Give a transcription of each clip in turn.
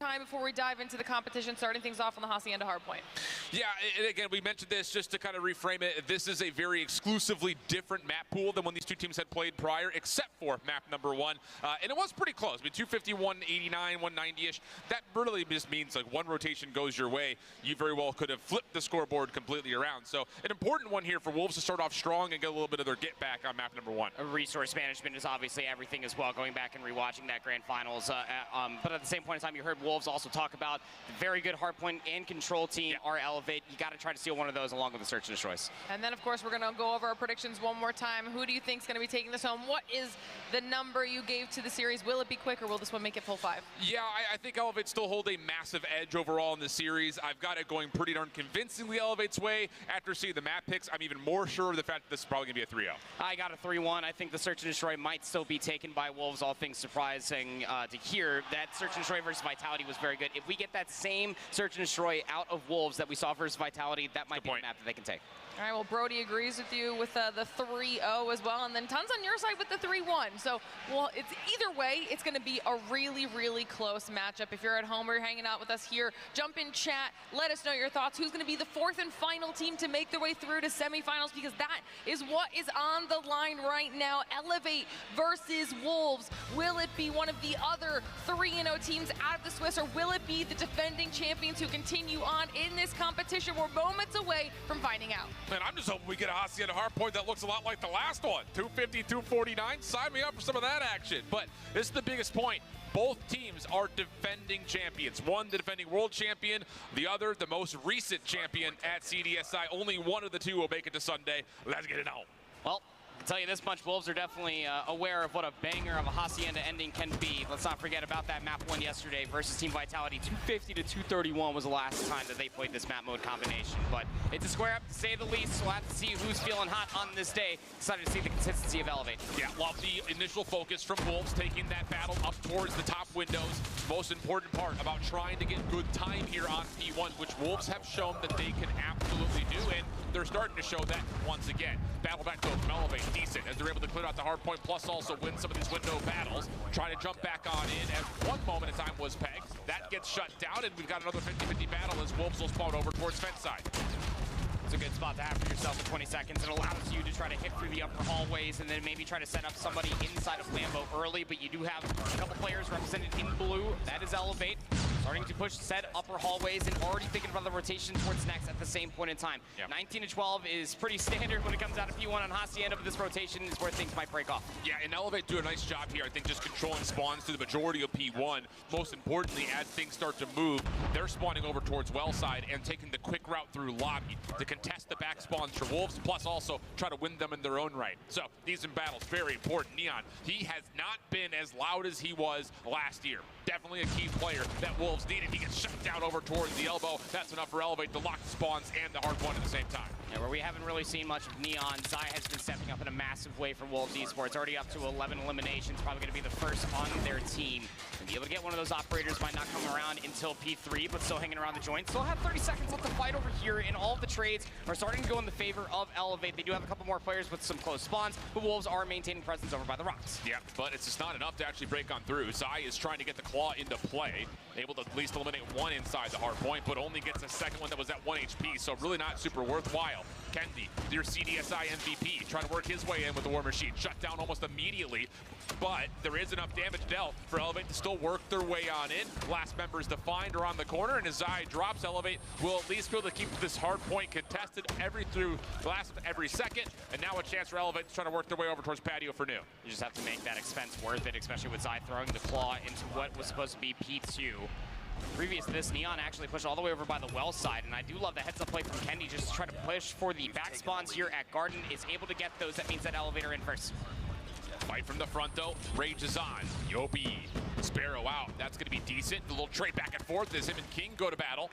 time before we dive into the competition, starting things off on the Hacienda hardpoint. Yeah, and again, we mentioned this just to kind of reframe it. This is a very exclusively different map pool than when these two teams had played prior, except for map number 1. And it was pretty close. I mean, 250, 189, 190-ish. That really just means like one rotation goes your way. You very well could have flipped the scoreboard completely around. So an important one here for Wolves to start off strong and get a little bit of their get back on map number 1. Resource management is obviously everything as well, going back and rewatching that grand finals. But at the same point in time, you heard Wolves also talk about the very good hardpoint and control team are Elevate. You got to try to steal one of those along with the search and destroys. And then, of course, we're going to go over our predictions one more time. Who do you think is going to be taking this home? What is the number you gave to the series? Will it be quick, or will this one make it full 5? Yeah, I think Elevate still hold a massive edge overall in the series. I've got it going pretty darn convincingly Elevate's way. After seeing the map picks, I'm even more sure of the fact that this is probably going to be a 3-0. I got a 3-1. I think the search and destroy might still be taken by Wolves, all things surprising to hear. That search and destroy versus Vitality was very good. If we get that same search and destroy out of Wolves that we saw versus Vitality, that might be a map that they can take. All right, well, Brody agrees with you with the 3-0 as well, and then Tons on your side with the 3-1. So, well, it's either way, it's going to be a really, really close matchup. If you're at home or you're hanging out with us here, jump in chat, let us know your thoughts. Who's going to be the 4th and final team to make their way through to semifinals, because that is what is on the line right now. Elevate versus Wolves. Will it be one of the other 3-0 teams out of the Swiss, or will it be the defending champions who continue on in this competition? We're moments away from finding out. Man, I'm just hoping we get a Hacienda hardpoint that looks a lot like the last one. 250, 249, sign me up for some of that action. But this is the biggest point. Both teams are defending champions. One, the defending world champion. The other, the most recent champion at CDSI. Only one of the two will make it to Sunday. Let's get it on. Well, I can tell you this much, Wolves are definitely aware of what a banger of a Hacienda ending can be. Let's not forget about that map 1 yesterday versus Team Vitality. 250 to 231 was the last time that they played this map mode combination. But it's a square up, to say the least. So we'll have to see who's feeling hot on this day. Excited to see the consistency of Elevate. Yeah, love the initial focus from Wolves, taking that battle up towards the top windows. Most important part about trying to get good time here on P1, which Wolves have shown that they can absolutely do, and they're starting to show that once again. Battle back though from Elevate, decent, as they're able to clear out the hard point, plus also win some of these window battles. Trying to jump back on in as one moment in time was pegged. That gets shut down, and we've got another 50-50 battle as Wolves will spawn over towards fence side. It's a good spot to have for yourself in 20 seconds. It allows you to try to hit through the upper hallways and then maybe try to set up somebody inside of Lambo early, but you do have a couple players represented in blue. That is Elevate. Starting to push set upper hallways and already thinking about the rotation towards next at the same point in time. Yep. 19 to 12 is pretty standard when it comes out of P1 on Hacienda, but this rotation is where things might break off. Yeah, and Elevate do a nice job here, I think, just controlling spawns through the majority of P1. Most importantly, as things start to move, they're spawning over towards well side and taking the quick route through lobby to contest the back spawns for Wolves, plus also try to win them in their own right. So, these in battles, very important. Neon, he has not been as loud as he was last year. Definitely a key player that Wolves needed. He gets shut down over towards the elbow. That's enough for Elevate to lock the spawns and the hard one at the same time. Yeah, where we haven't really seen much of Neon, Zai has been stepping up in a massive way for Wolves Esports. Already up to 11 eliminations, probably going to be the first on their team. And be able to get one of those operators might not come around until P3, but still hanging around the joint. Still have 30 seconds left to fight over here, and all of the trades are starting to go in the favor of Elevate. They do have a couple more players with some close spawns, but Wolves are maintaining presence over by the rocks. Yeah, but it's just not enough to actually break on through. Zai is trying to get the claw into play, able to at least eliminate one inside the hard point, but only gets a second one that was at 1 HP, so really not super worthwhile. Kendi, your CDSI MVP, trying to work his way in with the War Machine, shut down almost immediately, but there is enough damage dealt for Elevate to still work their way on in. Last members defined around the corner, and as Zai drops, Elevate will at least be able to keep this hard point contested through every second, and now a chance for Elevate to try to work their way over towards patio for new. You just have to make that expense worth it, especially with Zai throwing the claw into what was supposed to be P2. Previous to this, Neon actually pushed all the way over by the well side, and I do love the heads-up play from Kendi just to try to push for the back spawns here at Garden. Is able to get those. That means that Elevator in first. Fight from the front, though. Rage is on. Yobi, Sparrow out. That's going to be decent. A little trade back and forth as him and King go to battle.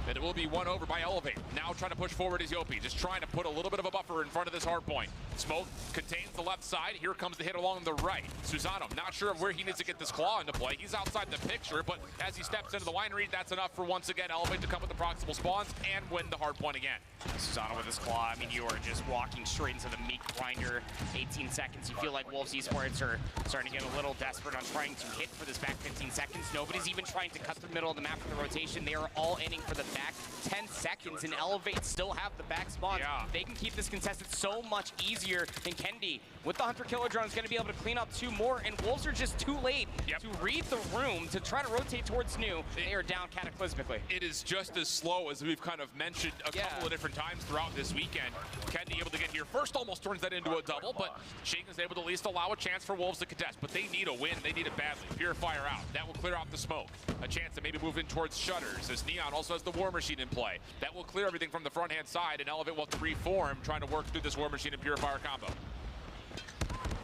And it will be one over by Elevate. Now trying to push forward is Yopi, just trying to put a little bit of a buffer in front of this hard point. Smoke contains the left side. Here comes the hit along the right. Susano, not sure of where he needs to get this claw into play. He's outside the picture, but as he steps into the winery, that's enough for once again Elevate to come with the proximal spawns and win the hard point again. Susano with his claw, I mean, you are just walking straight into the meat grinder. 18 seconds, you feel like Wolves Esports are starting to get a little desperate on trying to hit for this back 15 seconds. Nobody's even trying to cut the middle of the map for the rotation. They are all aiming for the back 10 seconds, and Elevate still have the back spawns. Yeah. They can keep this contested so much easier than Kendi. With the Hunter Killer Drone, is going to be able to clean up 2 more, and Wolves are just too late to read the room to try to rotate towards New. They are down cataclysmically. It is just as slow as we've kind of mentioned a couple of different times throughout this weekend. Kendi able to get here first, almost turns that into a double, but Shing is able to at least allow a chance for Wolves to contest. But they need a win. They need it badly. Purifier out. That will clear out the smoke. A chance to maybe move in towards Shutters, as Neon also has the War Machine in play. That will clear everything from the front-hand side, and Elevate will have to reform, trying to work through this War Machine and Purifier combo.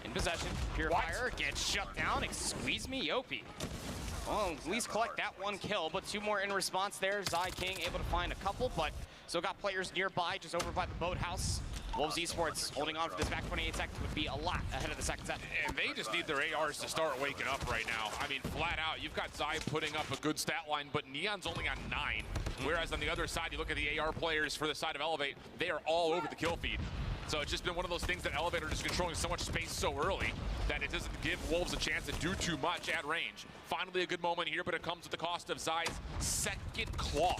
In possession, Purifier gets shut down. Squeeze me, Yopi. Well, at least collect that 1 kill, but 2 more in response there. Zai King able to find a couple, but still got players nearby, just over by the boathouse. Wolves Esports holding on for this back 28 seconds would be a lot ahead of the second set. And they just need their ARs to start waking up right now. I mean, flat out, you've got Zai putting up a good stat line, but Neon's only on 9. Whereas on the other side, you look at the AR players for the side of Elevate, they are all over the kill feed. So it's just been one of those things that Elevate are just controlling so much space so early that it doesn't give Wolves a chance to do too much at range. Finally a good moment here, but it comes at the cost of Zai's second claw.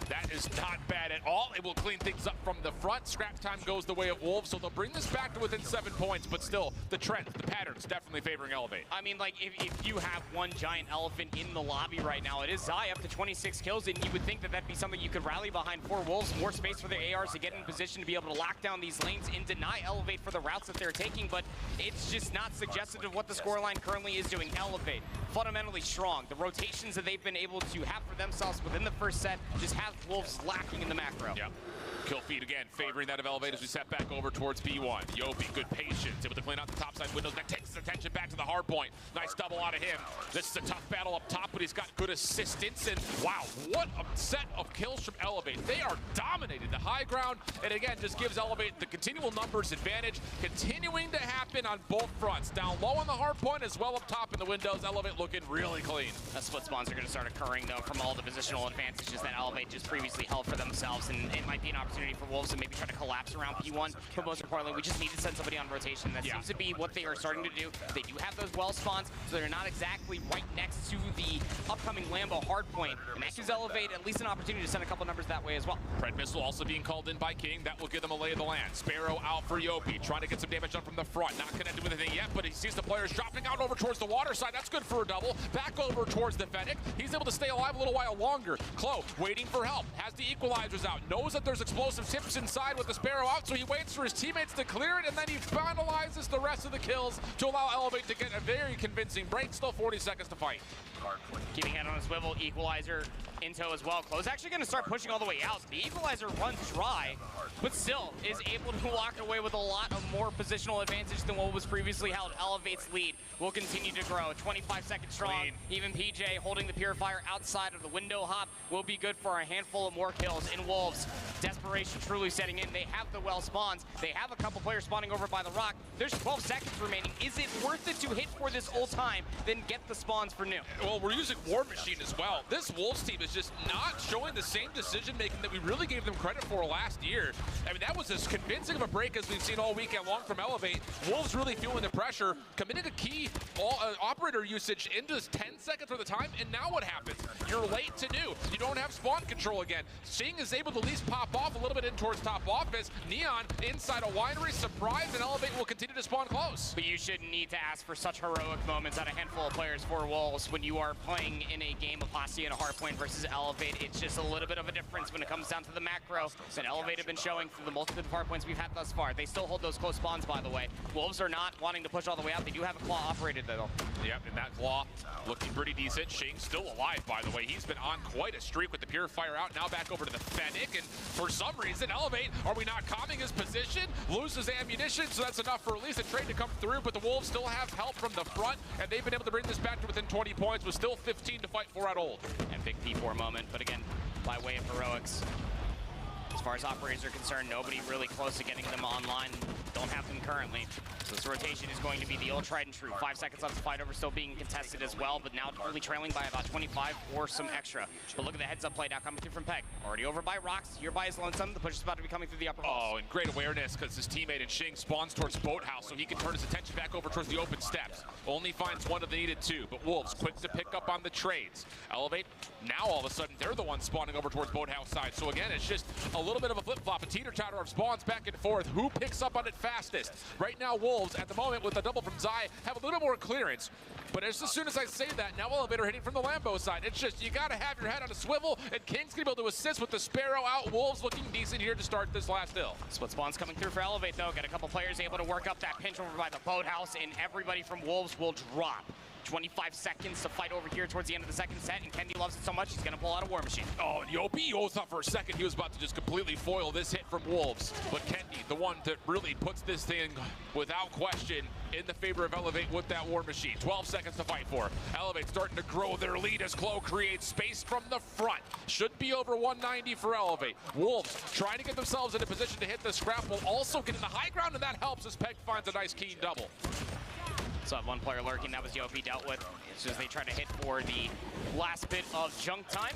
That is not bad at all. It will clean things up from the front. Scrap time goes the way of Wolves, so they'll bring this back to within 7 points, but still, the trend, the pattern's definitely favoring Elevate. I mean, like, if you have one giant elephant in the lobby right now, it is Zai up to 26 kills, and you would think that that'd be something you could rally behind for Wolves. More space for their ARs to get in position to be able to lock down these lanes and deny Elevate for the routes that they're taking, but it's just not suggestive of what the scoreline currently is doing. Elevate, fundamentally strong. The rotations that they've been able to have for themselves within the first set just have Wolves lacking in the macro. Yep. Kill feed again, favoring that of Elevate as we set back over towards B1. Yopi, good patience, able to clean out the topside windows. That takes his attention back to the hard point. Nice double out of him. This is a tough battle up top, but he's got good assistance. And wow, what a set of kills from Elevate. They are dominating the high ground, and again, just gives Elevate the continual numbers advantage, continuing to happen on both fronts. Down low on the hard point as well up top in the windows. Elevate looking really clean. Split spawns are going to start occurring, though, from all the positional advantages that Elevate just previously held for themselves, and it might be an opportunity for Wolves to maybe try to collapse around P1. But most importantly, we just need to send somebody on rotation. That seems to be what they are starting to do. They do have those well spawns, so they're not exactly right next to the upcoming Lambo hardpoint. And that gives Elevate at least an opportunity to send a couple numbers that way as well. Pred Missile also being called in by King. That will give them a lay of the land. Sparrow out for Yopi, trying to get some damage done from the front. Not connected with anything yet, but he sees the players dropping out over towards the water side. That's good for a double. Back over towards the Fennec. He's able to stay alive a little while longer. Klo waiting for help. Has the equalizers out. Knows that there's explosive tips inside with the Sparrow out, so he waits for his teammates to clear it, and then he finalizes the rest of the kills to allow Elevate to get a very convincing break. Still 40 seconds to fight. Keeping head on a swivel, equalizer in tow as well. Klo's actually going to start pushing all the way out. The equalizer runs dry, but still is able to walk away with a lot of more positional advantage than what was previously held. Elevate's lead will continue to grow. 25 seconds strong. Clean. Even PJ holding the Purifier outside of the window hop will be good for a handful of more kills in Wolves. Desperation truly setting in. They have the well spawns. They have a couple players spawning over by the rock. There's 12 seconds remaining. Is it worth it to hit for this old time, then get the spawns for New? Well, we're using War Machine as well. This Wolves team is just not showing the same decision-making that we really gave them credit for last year. I mean, that was as convincing of a break as we've seen all weekend long from Elevate. Wolves really feeling the pressure, committed a key operator usage into 10 seconds for the time, and now what happens? You're late to New. You don't have spawn control again. Shing is able to at least pop off a little bit in towards top office. Neon inside a winery, surprise, and Elevate will continue to spawn close. But you shouldn't need to ask for such heroic moments out of a handful of players for Wolves when you are playing in a game of Posse and a hardpoint versus Elevate. It's just a little bit of a difference when it comes down to the macro that Elevate have been showing through the multitude of hardpoints we've had thus far. They still hold those close spawns, by the way. Wolves are not wanting to push all the way out. They do have a claw operated, though. Yep, and that claw looking pretty decent. Shing still alive, by the way. but he's been on quite a streak with the Purifier out. Now back over to the Fennec, and for some reason, Elevate, are we not calming his position? Loses ammunition, so that's enough for at least a trade to come through, but the Wolves still have help from the front, and they've been able to bring this back to within 20 points, with still 15 to fight for at Old. And big P4 moment, but again, by way of heroics. As far as operators are concerned, nobody really close to getting them online. Don't have them currently. So this rotation is going to be the old tried and true. 5 seconds left to fight over, still being contested as well, but now only trailing by about 25 or some extra. But look at the heads-up play now coming through from Peg. Already over by Rocks, here by his Lonesome. The push is about to be coming through the upper halls. Oh, and great awareness because his teammate in Xing spawns towards Boathouse, so he can turn his attention back over towards the open steps. Only finds one of the needed two, but Wolves quick to pick up on the trades. Elevate, now all of a sudden they're the ones spawning over towards Boathouse side. So again, it's just a little bit of a flip-flop, a teeter-totter of spawns back and forth. Who picks up on it fastest? Right now, Wolves, at the moment, with a double from Zai, have a little more clearance. But as soon as I say that, now Elevator hitting from the Lambo side. It's just, you gotta have your head on a swivel, and King's gonna be able to assist with the Sparrow out. Wolves looking decent here to start this last hill. Split spawns coming through for Elevate, though. Got a couple players able to work up that pinch over by the Boathouse, and everybody from Wolves will drop. 25 seconds to fight over here towards the end of the second set, and Kendi loves it so much he's going to pull out a War Machine. Oh, and Yopi thought for a second he was about to just completely foil this hit from Wolves. But Kendi, the one that really puts this thing without question in the favor of Elevate with that War Machine. 12 seconds to fight for. Elevate starting to grow their lead as Clo creates space from the front. Should be over 190 for Elevate. Wolves trying to get themselves in a position to hit the scrap while also getting the high ground, and that helps as Peg finds a nice keen double. So one player lurking, that was Yopi dealt with. It's just they try to hit for the last bit of junk time.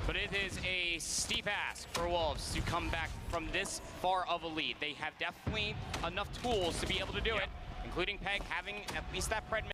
But it is a steep ask for Wolves to come back from this far of a lead. They have definitely enough tools to be able to do it, including Peg having at least that Pred